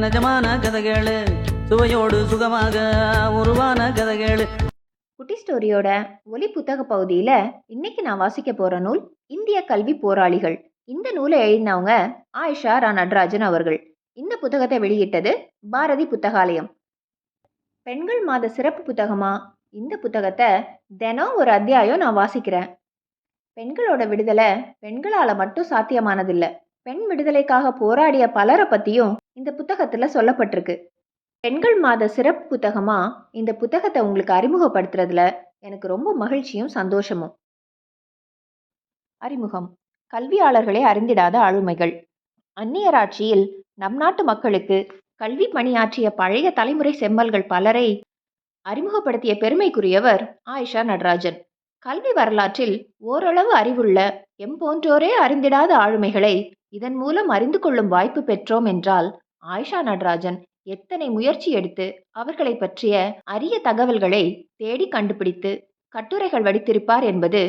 நிஜமான கதைகளு சுவையோடு சுகமாக உருவான கதைகளு. குட்டி ஸ்டோரியோட ஒலி புத்தக பகுதியில் இன்னைக்கு நான் வாசிக்க போகிற நூல் இந்திய கல்வி போராளிகள். இந்த நூலை எழுதினவங்க ஆயிஷா ரா நடராஜன் அவர்கள். இந்த புத்தகத்தை வெளியிட்டது பாரதி புத்தகாலயம். பெண்கள் மாத சிறப்பு புத்தகமா இந்த புத்தகத்தை தினம் ஒரு அத்தியாயம் நான் வாசிக்கிறேன். பெண்களோட விடுதலை பெண்களால் மட்டும் சாத்தியமானதில்லை. பெண் விடுதலைக்காக போராடிய பலரை பற்றியும் இந்த புத்தகத்தில் சொல்லப்பட்டிருக்கு. பெண்கள் மாத சிறப்பு புத்தகமா இந்த புத்தகத்தை உங்களுக்கு அறிமுகப்படுத்துறதுல எனக்கு ரொம்ப மகிழ்ச்சியும் சந்தோஷமும். அறிமுகம். கல்வியாளர்களே அறிந்திடாத ஆளுமைகள். அந்நியராட்சியில் நம் நாட்டு மக்களுக்கு கல்வி பணியாற்றிய பழைய தலைமுறை செம்மல்கள் பலரை அறிமுகப்படுத்திய பெருமைக்குரியவர் ஆயிஷா நடராஜன். கல்வி வரலாற்றில் ஓரளவு அறிவுள்ள போன்றோரே அறிந்திடாத ஆளுமைகளை இதன் மூலம் அறிந்து கொள்ளும் வாய்ப்பு பெற்றோம் என்றால் ஆயிஷா நடராஜன் எத்தனை முயற்சி எடுத்து அவர்களை பற்றிய அரிய தகவல்களை தேடி கண்டுபிடித்து கட்டுரைகள் வடித்திருப்பார் என்பது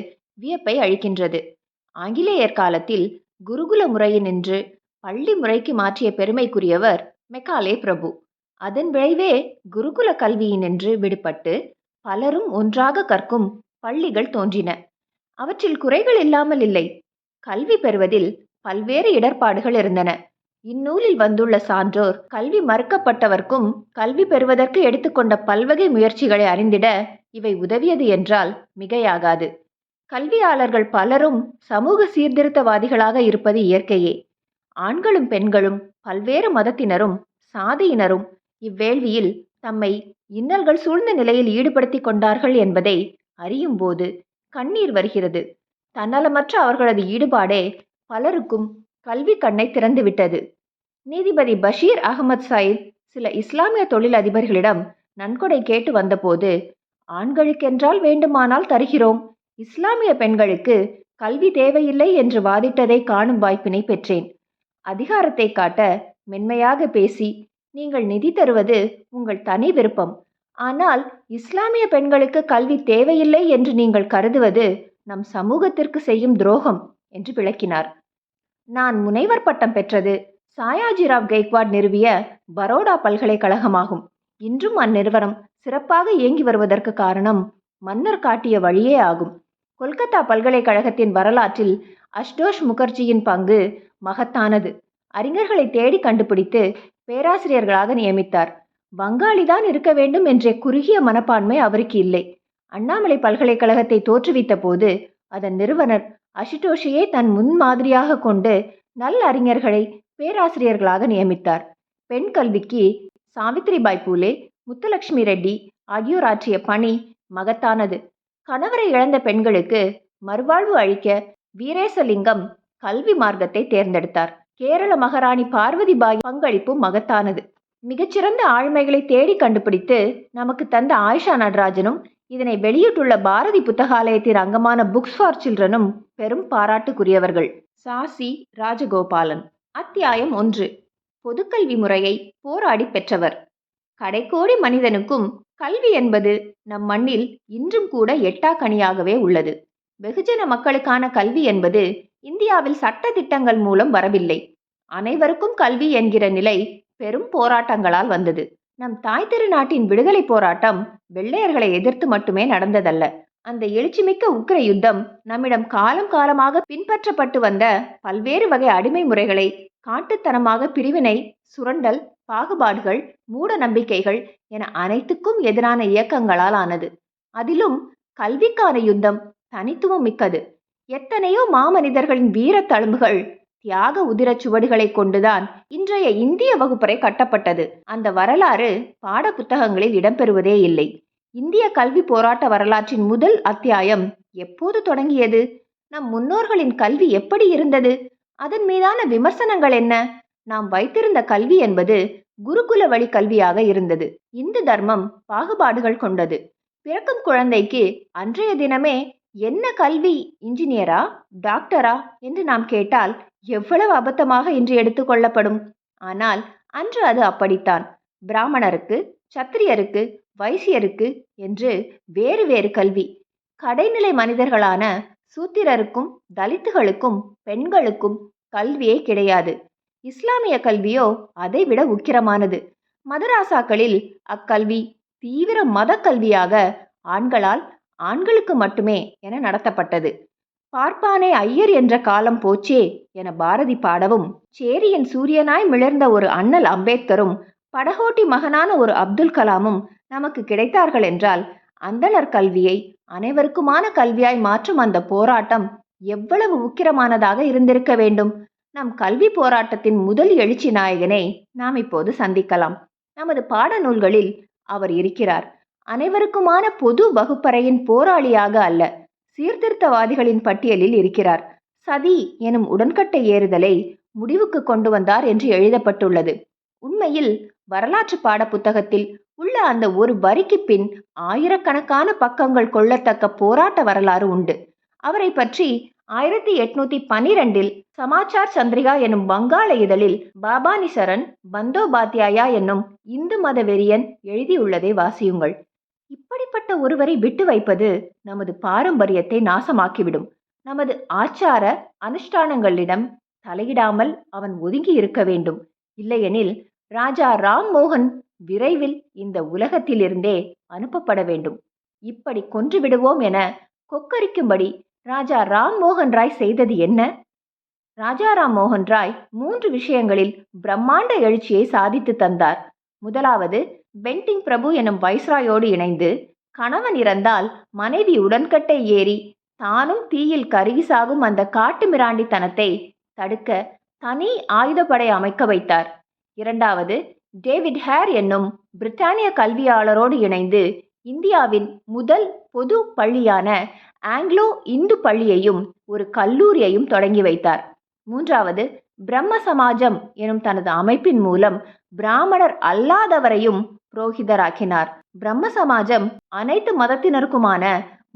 வியப்பை அளிக்கின்றது. ஆங்கிலேயர் காலத்தில் குருகுல முறையினின்று பள்ளி முறைக்கு மாற்றிய பெருமைக்குரியவர் மெக்காலே பிரபு. அதன் விளைவே குருகுல கல்வியினின்று விடுபட்டு பலரும் ஒன்றாக கற்கும் பள்ளிகள் தோன்றின. அவற்றில் குறைகள் இல்லாமல் இல்லை. கல்வி பெறுவதில் பல்வேறு இடர்பாடுகள் இருந்தன. இந்நூலில் வந்துள்ள சான்றோர் கல்வி மறுக்கப்பட்டவர்க்கும் கல்வி பெறுவதற்கு எடுத்துக்கொண்ட பல்வகை முயற்சிகளை அறிந்திட இவை உதவியது என்றால் மிகையாகாது. கல்வியாளர்கள் பலரும் சமூக சீர்திருத்தவாதிகளாக இருப்பது இயற்கையே. ஆண்களும் பெண்களும் பல்வேறு மதத்தினரும் சாதியினரும் இவ்வேள்வியில் தம்மை இன்னல்கள் சூழ்ந்த நிலையில் ஈடுபடுத்தி கொண்டார்கள் என்பதை அறியும் போது கண்ணீர் வருகிறது. தன்னலமற்ற அவர்களது ஈடுபாடே பலருக்கும் கல்வி கண்ணை திறந்துவிட்டது. நீதிபதி பஷீர் அகமது சயீத் சில இஸ்லாமிய தொழிலதிபர்களிடம் நன்கொடை கேட்டு வந்தபோது, ஆண்களுக்கென்றால் வேண்டுமானால் தருகிறோம், இஸ்லாமிய பெண்களுக்கு கல்வி தேவையில்லை என்று வாதிட்டதை காணும் வாய்ப்பினை பெற்றேன். அதிகாரத்தை காட்ட மென்மையாக பேசி, நீங்கள் நிதி தருவது உங்கள் தனி விருப்பம், ஆனால் இஸ்லாமிய பெண்களுக்கு கல்வி தேவையில்லை என்று நீங்கள் கருதுவது நம் சமூகத்திற்கு செய்யும் துரோகம் என்று விளக்கினார். நான் முனைவர் பட்டம் பெற்றது சாயாஜிராவ் கெய்க்வாட் நிறுவிய பரோடா பல்கலைக்கழகமாகும். இன்றும் அந்நிறுவனம் சிறப்பாக இயங்கி வருவதற்கு காரணம் மன்னர் காட்டிய வழியே ஆகும். கொல்கத்தா பல்கலைக்கழகத்தின் வரலாற்றில் அஷ்டோஷ் முகர்ஜியின் பங்கு மகத்தானது. அறிஞர்களை தேடி கண்டுபிடித்து பேராசிரியர்களாக நியமித்தார். வங்காளிதான் இருக்க வேண்டும் என்ற குறுகிய மனப்பான்மை அவருக்கு இல்லை. அண்ணாமலை பல்கலைக்கழகத்தை தோற்றுவித்த போது அதன் நிறுவனர் அசுடோஷியை தன் முன்மாதிரியாக கொண்டு நல்ல அறிஞர்களை பேராசிரியர்களாக நியமித்தார். பெண் கல்விக்கு சாவித்ரிபாய் பூலே, முத்துலட்சுமி ரெட்டி ஆகியோர் ஆற்றிய பணி மகத்தானது. கணவரை இழந்த பெண்களுக்கு மறுவாழ்வு அளிக்க வீரேசலிங்கம் கல்வி மார்க்கத்தை தேர்ந்தெடுத்தார். கேரள மகாராணி பார்வதிபாய் பங்களிப்பும் மகத்தானது. மிகச்சிறந்த ஆளுமைகளை தேடி கண்டுபிடித்து நமக்கு தந்த ஆயிஷா நடராஜனும் இதனை வெளியிட்டுள்ள பாரதி புத்தகாலயத்தின் அங்கமான புக்ஸ் ஃபார் சில்ட்ரனும் பெரும் பாராட்டுக்குரியவர்கள். சாசி ராஜகோபாலன். அத்தியாயம் 1. பொதுக்கல்வி முறையை போராடி பெற்றவர். கடைக்கோடி மனிதனுக்கும் கல்வி என்பது நம் மண்ணில் இன்றும் கூட எட்டாக்கனியாகவே உள்ளது. வெகுஜன மக்களுக்கான கல்வி என்பது இந்தியாவில் சட்ட திட்டங்கள் மூலம் வரவில்லை. அனைவருக்கும் கல்வி என்கிற நிலை பெரும் போராட்டங்களால் வந்தது. நம் தாய் திருநாட்டின் விடுதலை போராட்டம் வெள்ளையர்களை எதிர்த்து மட்டுமே நடந்ததல்ல. அந்த எழுச்சிமிக்க உக்கிர யுத்தம் நம்மிடம் காலம் காலமாக பின்பற்றப்பட்டு வந்த பல்வேறு வகை அடிமை முறைகளை, காட்டுத்தனமாக பிரிவினை, சுரண்டல், பாகுபாடுகள், மூட நம்பிக்கைகள் என அனைத்துக்கும் எதிரான இயக்கங்களால் ஆனது. அதிலும் கல்விக்கான யுத்தம் தனித்துவம் மிக்கது. எத்தனையோ மாமனிதர்களின் வீர தழும்புகள், தியாக உதிர சுவடுகளை கொண்டுதான் இன்றைய இந்திய வகுப்பறை கட்டப்பட்டது. அந்த வரலாறு பாட புத்தகங்களில் இடம்பெறுவதே இல்லை. இந்திய கல்வி போராட்ட வரலாற்றின் முதல் அத்தியாயம் எப்போது தொடங்கியது? நம் முன்னோர்களின் கல்வி எப்படி இருந்தது? அதன் மீதான விமர்சனங்கள் என்ன? நாம் வைத்திருந்த கல்வி என்பது குருகுல வழி கல்வியாக இருந்தது. இந்து தர்மம் பாகுபாடுகள் கொண்டது. பிறக்கும் குழந்தைக்கு அன்றைய தினமே என்ன கல்வி, இன்ஜினியரா, டாக்டரா என்று நாம் கேட்டால் எவ்வளவு அபத்தமாக இன்று எடுத்துக்கொள்ளப்படும். ஆனால் அன்று அது அப்படித்தான். பிராமணருக்கு, சத்திரியருக்கு, வைசியருக்கு என்று வேறு வேறு கல்வி. கடைநிலை மனிதர்களான சூத்திரருக்கும் தலித்துகளுக்கும் பெண்களுக்கும் கல்வியே கிடையாது. இஸ்லாமிய கல்வியோ அதைவிட உக்கிரமானது. மதராசாக்களில் அக்கல்வி தீவிர மத கல்வியாக ஆண்களால் ஆண்களுக்கு மட்டுமே என நடத்தப்பட்டது. பார்ப்பானே ஐயர் என்ற காலம் போச்சே என பாரதி பாடவும், சேரியின் சூரியனாய் மிளர்ந்த ஒரு அண்ணல் அம்பேத்கரும் படகோட்டி மகனான ஒரு அப்துல் கலாமும் நமக்கு கிடைத்தார்கள் என்றால், அந்தணர் கல்வியை அனைவருக்குமான கல்வியாய் மாற்றும் அந்த போராட்டம் எவ்வளவு உக்கிரமானதாக இருந்திருக்க வேண்டும். நம் கல்வி போராட்டத்தின் முதல் எழுச்சி நாயகனை நாம் இப்போது சந்திக்கலாம். நமது பாடநூல்களில் அவர் இருக்கிறார். அனைவருக்குமான பொது வகுப்பறையின் போராளியாக அல்ல, சீர்திருத்தவாதிகளின் பட்டியலில் இருக்கிறார். சதி எனும் உடன்கட்டை ஏறுதலை முடிவுக்கு கொண்டு வந்தார் என்று எழுதப்பட்டுள்ளது. உண்மையில் வரலாற்று பாட புத்தகத்தில் உள்ள அந்த ஒரு வரிக்கு பின் ஆயிரக்கணக்கான பக்கங்கள் கொள்ளத்தக்க போராட்ட வரலாறு உண்டு. அவரை பற்றி 1812 சமாச்சார் சந்திரிகா எனும் வங்காள இதழில் பாபானி சரண் பந்தோபாத்யாயா என்னும் இந்து மத வெறியன் எழுதியுள்ளதை வாசியுங்கள். இப்படிப்பட்ட ஒருவரை விட்டு வைப்பது நமது பாரம்பரியத்தை நாசமாக்கிவிடும். நமது ஆச்சார அனுஷ்டானங்களிடம் தலையிடாமல் அவன் ஒதுங்கி இருக்க வேண்டும். இல்லையெனில் ராஜா ராம்மோகன் விரைவில் இந்த உலகத்திலிருந்தே அனுப்பப்பட வேண்டும். இப்படி கொன்று விடுவோம் என கொக்கரிக்கும்படி ராஜா ராம்மோகன் ராய் செய்தது என்ன? ராஜா ராம்மோகன் ராய் 3 விஷயங்களில் பிரம்மாண்ட எழுச்சியை சாதித்து தந்தார். முதலாவது, பென்டிங் பிரபு எனும் வைஸ்ராயோடு இணைந்து கணவன் இறந்தால் மனைவி உடன்கட்டை ஏறி தானும் தீயில் கருகி சாகும் அந்த காட்டு மிராண்டித்தனத்தை தடுக்க தனி ஆயுதப்படை அமைக்க வைத்தார். இரண்டாவது, டேவிட் ஹேர் என்னும் பிரிட்டானிய கல்வியாளரோடு இணைந்து இந்தியாவின் முதல் பொது பள்ளியான ஆங்கிலோ இந்து பள்ளியையும் ஒரு கல்லூரியையும் தொடங்கி வைத்தார். மூன்றாவது, பிரம்ம சமாஜம் எனும் தனது அமைப்பின் மூலம் பிராமணர் அல்லாதவரையும் புரோகிதராக்கினார். பிரம்ம சமாஜம் அனைத்து மதத்தினருக்குமான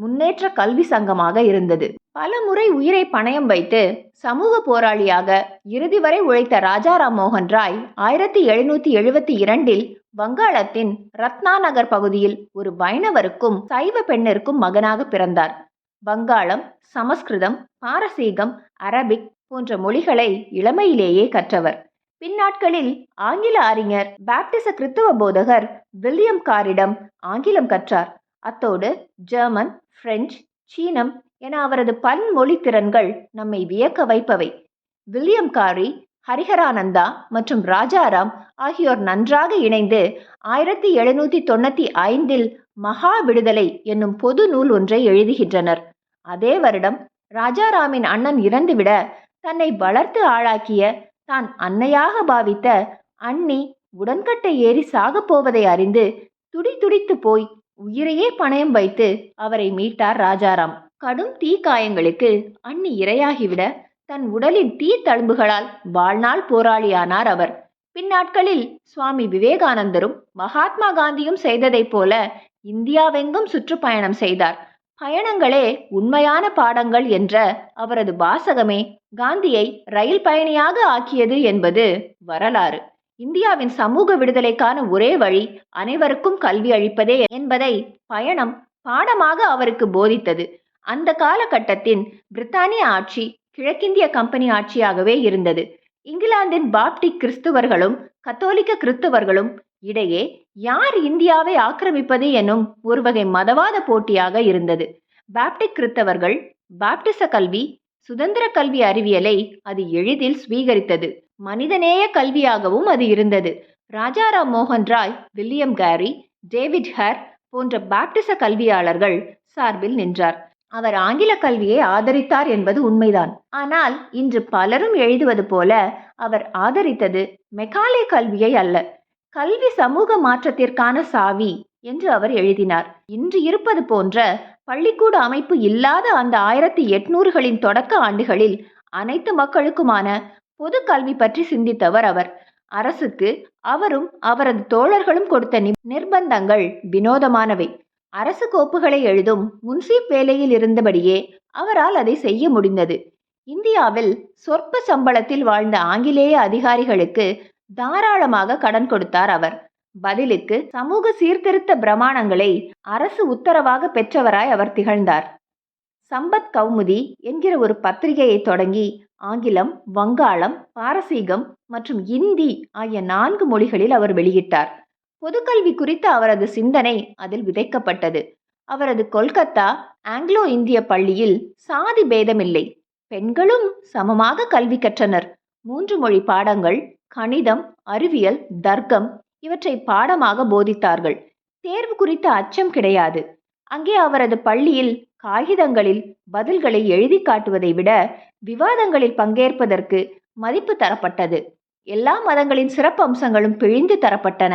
முன்னேற்ற கல்வி சங்கமாக இருந்தது. பல முறை உயிரை பணயம் வைத்து சமூக போராளியாக இறுதி வரை உழைத்த ராஜா ராம்மோகன் ராய் 1772 வங்காளத்தின் ரத்னா நகர் பகுதியில் ஒரு வைணவருக்கும் சைவ பெண்ணிற்கும் மகனாக பிறந்தார். வங்காளம், சமஸ்கிருதம், பாரசீகம், அரபிக் போன்ற மொழிகளை இளமையிலேயே கற்றவர். பின்னாட்களில் ஆங்கில அறிஞர் பாப்டிச கிறித்துவ போதகர் வில்லியம் காரிடம் ஆங்கிலம் கற்றார். அத்தோடு ஜெர்மன், பிரெஞ்சு, சீனம் என அவரது பன்மொழி திறன்கள் நம்மை வியக்க வைப்பவை. வில்லியம் காரி, ஹரிஹரானந்தா மற்றும் ராஜாராம் ஆகியோர் நன்றாக இணைந்து 1795 மகா விடுதலை என்னும் பொது நூல் ஒன்றை எழுதுகின்றனர். அதே வருடம் ராஜாராமின் அண்ணன் இறந்துவிட தன்னை வளர்த்து ஆளாக்கிய தான் அன்னையாக பாவித்த அண்ணி உடன்கட்டை ஏறி சாகப் போவதை அறிந்து துடிதுடித்து போய் உயிரையே பணயம் வைத்து அவரை மீட்டார் ராஜாராம். கடும் தீக்காயங்களுக்கு அண்ணி இரையாகிவிட தன் உடலின் தீ தழும்புகளால் வாழ்நாள் போராளியானார் அவர். பின்னாட்களில் சுவாமி விவேகானந்தரும் மகாத்மா காந்தியும் செய்ததைப் போல இந்தியாவெங்கும் சுற்றுப்பயணம் செய்தார். பயணங்களே உண்மையான பாடங்கள் என்ற அவரது வாசகமே காந்தியை ரயில் பயணியாக ஆக்கியது என்பது வரலாறு. இந்தியாவின் சமூக விடுதலைக்கான ஒரே வழி அனைவருக்கும் கல்வி அளிப்பதே என்பதை பயணம் பாடமாக அவருக்கு போதித்தது. அந்த காலகட்டத்தின் பிரித்தானிய ஆட்சி கிழக்கிந்திய கம்பெனி ஆட்சியாகவே இருந்தது. இங்கிலாந்தின் பாப்டிக் கிறிஸ்துவர்களும் கத்தோலிக்க கிறிஸ்துவர்களும் இடையே யார் இந்தியாவை ஆக்கிரமிப்பது எனும் ஒரு வகை மதவாத போட்டியாக இருந்தது. பாப்டிக் கிறிஸ்தவர்கள் பாப்டிச கல்வி, சுதந்திர கல்வி அறிவியலை அது எளிதில் ஸ்வீகரித்தது. மனிதநேய கல்வியாகவும் அது இருந்தது. Raja Rammohan Roy, William Carey, David Hare போன்ற பாப்டிச கல்வியாளர்கள் சார்பில் நின்றார். அவர் ஆங்கில கல்வியை ஆதரித்தார் என்பது உண்மைதான். ஆனால் இன்று பலரும் எழுதுவது போல அவர் ஆதரித்தது மெக்காலே கல்வியை அல்ல, கல்வி சமூக மாற்றத்திற்கான சாவி என்று அவர் எழுதினார். இன்று இருப்பது போன்ற பள்ளிக்கூட அமைப்பு இல்லாத அந்த 1800களின் தொடக்க ஆண்டுகளில் அனைத்து மக்களுக்குமான பொது கல்வி பற்றி சிந்தித்தவர் அவர். அரசுக்கு அவரும் அவரது தோழர்களும் கொடுத்த நிர்பந்தங்கள் வினோதமானவை. அரசு கோப்புகளை எழுதும் முன்சீப் வேலையில் இருந்தபடியே அவரால் அதை செய்ய முடிந்தது. இந்தியாவில் சொற்ப சம்பளத்தில் வாழ்ந்த ஆங்கிலேய அதிகாரிகளுக்கு தாராளமாக கடன் கொடுத்தார் அவர். பதிலுக்கு சமூக சீர்திருத்த பிரமாணங்களை அரசு உத்தரவாக பெற்றவராய் அவர் திகழ்ந்தார். சம்பத் கௌமுதி என்கிற ஒரு பத்திரிகையை தொடங்கி ஆங்கிலம், வங்காளம், பாரசீகம் மற்றும் இந்தி ஆகிய 4 மொழிகளில் அவர் வெளியிட்டார். பொதுக்கல்வி குறித்த அவரது சிந்தனை அதில் விதைக்கப்பட்டது. அவரது கொல்கத்தா ஆங்கிலோ இந்திய பள்ளியில் சாதி பேதமில்லை, பெண்களும் சமமாக கல்வி கற்றனர். 3 மொழி பாடங்கள், கணிதம், அறிவியல், தர்க்கம் இவற்றை பாடமாக போதித்தார்கள். தேர்வு குறித்த அச்சம் கிடையாது. அங்கே அவரது பள்ளியில் காகிதங்களில் பதில்களை எழுதி காட்டுவதை விட விவாதங்களில் பங்கேற்பதற்கு மதிப்பு தரப்பட்டது. எல்லா மதங்களின் சிறப்பு அம்சங்களும் பிழிந்து தரப்பட்டன.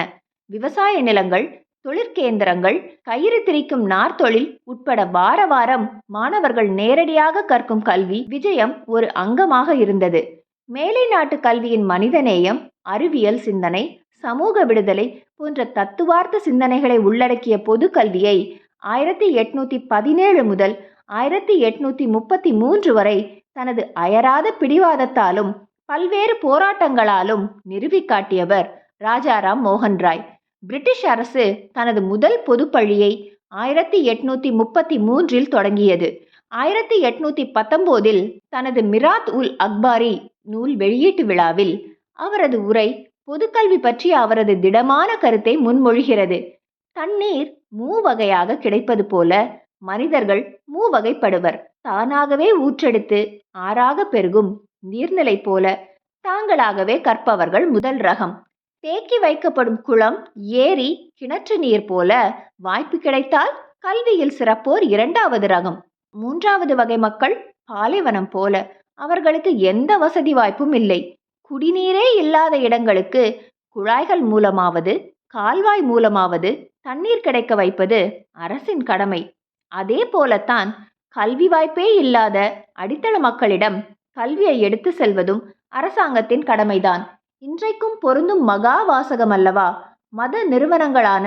விவசாய நிலங்கள், தொழிற்கேந்திரங்கள், கயிறு திரிக்கும் நார்த்தொழில் உட்பட வார வாரம் மாணவர்கள் நேரடியாக கற்கும் கல்வி விஜயம் ஒரு அங்கமாக இருந்தது. மேலை நாட்டு கல்வியின் மனிதநேயம், அறிவியல் சிந்தனை, சமூக விடுதலை போன்ற தத்துவார்த்த சிந்தனைகளை உள்ளடக்கிய பொது கல்வியை 1817 முதல் 1833 வரை தனது அயராத பிடிவாதத்தாலும் பல்வேறு போராட்டங்களாலும் நிறுவிக் காட்டியவர் ராஜாராம் மோகன் ராய். பிரிட்டிஷ் அரசு தனது முதல் பொதுப்பள்ளியை 1833 தொடங்கியது. 1819 தனது மிராத் உல் அக்பாரி நூல் வெளியீட்டு விழாவில் அவரது உரை பொதுக்கல்வி பற்றிய அவரது திடமான கருத்தை முன்மொழிகிறது. தண்ணீர் மூவகையாக கிடைப்பது போல மனிதர்கள் மூவகைப்படுவர். தானாகவே ஊற்றெடுத்து ஆறாக பெருகும் நீர்நிலை போல தாங்களாகவே கற்பவர்கள் முதல் ரகம். தேக்கி வைக்கப்படும் குளம், ஏரி, கிணற்று நீர் போல வாய்ப்பு கிடைத்தால் கல்வியில் சிறப்போர் 2வது ரகம். 3வது வகை மக்கள் பாலைவனம் போல. அவர்களுக்கு எந்த வசதி வாய்ப்பும் இல்லை. குடிநீரே இல்லாத இடங்களுக்கு குழாய்கள் மூலமாவது கால்வாய் மூலமாவது தண்ணீர் கிடைக்க வைப்பது அரசின் கடமை. அதே போலத்தான் கல்வி வாய்ப்பே இல்லாத அடித்தள மக்களிடம் கல்வியை எடுத்து செல்வதும் அரசாங்கத்தின் கடமைதான். இன்றைக்கும் பொருந்தும் மகா வாசகம் அல்லவா? மத நிறுவனங்களான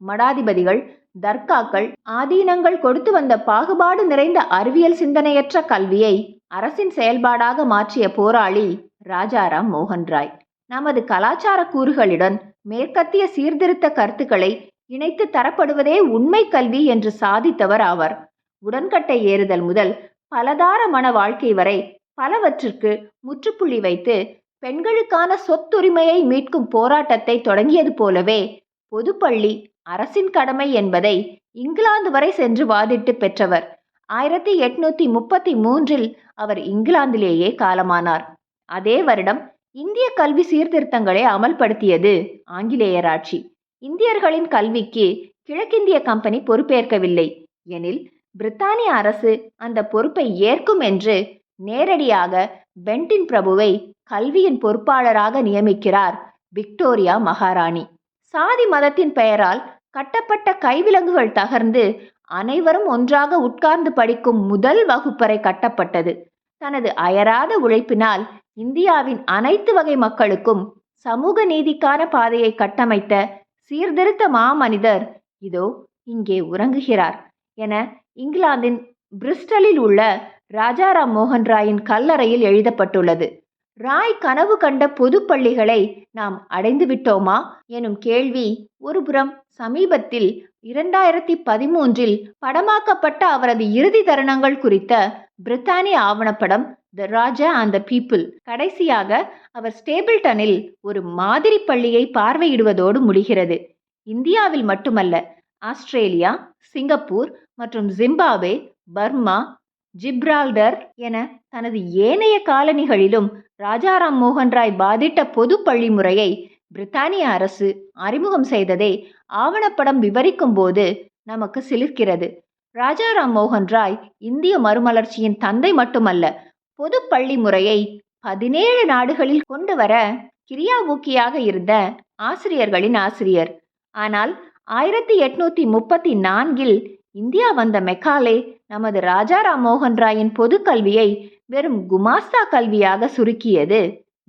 மடாதிபதிகள், தர்காக்கள், ஆதீனங்கள் கொடுத்து வந்த பாகுபாடு நிறைந்த அறிவியல் சிந்தனையற்ற கல்வியை அரசின் செயல்பாடாக மாற்றிய போராளி ராஜாராம் மோகன் ராய். நமது கலாச்சார கூறுகளுடன் மேற்கத்திய சீர்திருத்த கருத்துக்களை இணைத்து தரப்படுவதே உண்மை கல்வி என்று சாதித்தவர் ஆவார். உடன்கட்டை ஏறுதல் முதல் பலதார மன வாழ்க்கை வரை பலவற்றிற்கு முற்றுப்புள்ளி வைத்து பெண்களுக்கான சொத்துரிமையை மீட்கும் போராட்டத்தை தொடங்கியது போலவே பொதுப்பள்ளி அரசின் கடமை என்பதை இங்கிலாந்து வரை சென்று வாதிட்டு பெற்றவர். 1833 அவர் இங்கிலாந்திலேயே காலமானார். அதே வருடம் இந்திய கல்வி சீர்திருத்தங்களை அமல்படுத்தியது ஆங்கிலேயர் ஆட்சி. இந்தியர்களின் கல்விக்கு கிழக்கிந்திய கம்பெனி பொறுப்பேற்கவில்லை எனில் பிரித்தானிய அரசு அந்த பொறுப்பை ஏற்கும் என்று நேரடியாக பென்டின் பிரபுவை கல்வியின் பொறுப்பாளராக நியமிக்கிறார் விக்டோரியா மகாராணி. சாதி மதத்தின் பெயரால் கட்டப்பட்ட கைவிலங்குகள் தகர்ந்து அனைவரும் ஒன்றாக உட்கார்ந்து படிக்கும் முதல் வகுப்பறை கட்டப்பட்டது. தனது அயராத உழைப்பினால் இந்தியாவின் அனைத்து வகை மக்களுக்கும் சமூக நீதிக்கான பாதையை கட்டமைத்த சீர்திருத்த மாமனிதர் இதோ இங்கே உறங்குகிறார் என இங்கிலாந்தின் பிரிஸ்டலில் உள்ள ராஜாராம் மோகன் ராயின் கல்லறையில் எழுதப்பட்டுள்ளது. ராய் கனவு கண்ட பொது பள்ளிகளை நாம் அடைந்து விட்டோமா எனும் கேள்வி ஒருபுறம் சமீபத்தில் 2013 படமாக்கப்பட்ட அவரது இறுதி தருணங்கள் குறித்த பிரித்தானிய ஆவணப்படம் த ராஜா அண்ட் த பீப்புள் கடைசியாக அவர் ஸ்டேபிள்டனில் ஒரு மாதிரி பள்ளியை பார்வையிடுவதோடு முடிகிறது. இந்தியாவில் மட்டுமல்ல, ஆஸ்திரேலியா, சிங்கப்பூர் மற்றும் ஜிம்பாப்வே, பர்மா, ஜிப்ரால்டர் என தனது ஏனைய காலனிகளிலும் ராஜாராம் மோகன் ராய் பாதிட்ட பொது பள்ளி முறையை பிரித்தானிய அரசு அறிமுகம் செய்ததை ஆவணப்படம் விவரிக்கும் போது நமக்கு சிலிர்க்கிறது. ராஜாராம் மோகன் ராய் இந்திய மறுமலர்ச்சியின் தந்தை மட்டுமல்ல, பொது பள்ளி முறையை 17 நாடுகளில் கொண்டு வர கிரியா ஊக்கியாக இருந்த ஆசிரியர்களின் ஆசிரியர். ஆனால் 1834 இந்தியா வந்த மெக்காலே நமது ராஜாராம் மோகன் ராயின் பொது கல்வியை வெறும் குமாஸ்தா கல்வியாக சுருக்கியது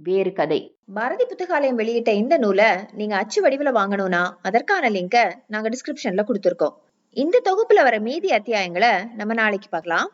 வேறு கதை. பாரதி புத்தகாலயம் வெளியிட்ட இந்த நூலை நீங்க அச்சு வடிவில் வாங்கணும்னா அதற்கான லிங்கை நாங்க டிஸ்கிரிப்ஷன்ல கொடுத்துருக்கோம். இந்த தொகுப்புல வர மீதி அத்தியாயங்களை நம்ம நாளைக்கு பார்க்கலாம்.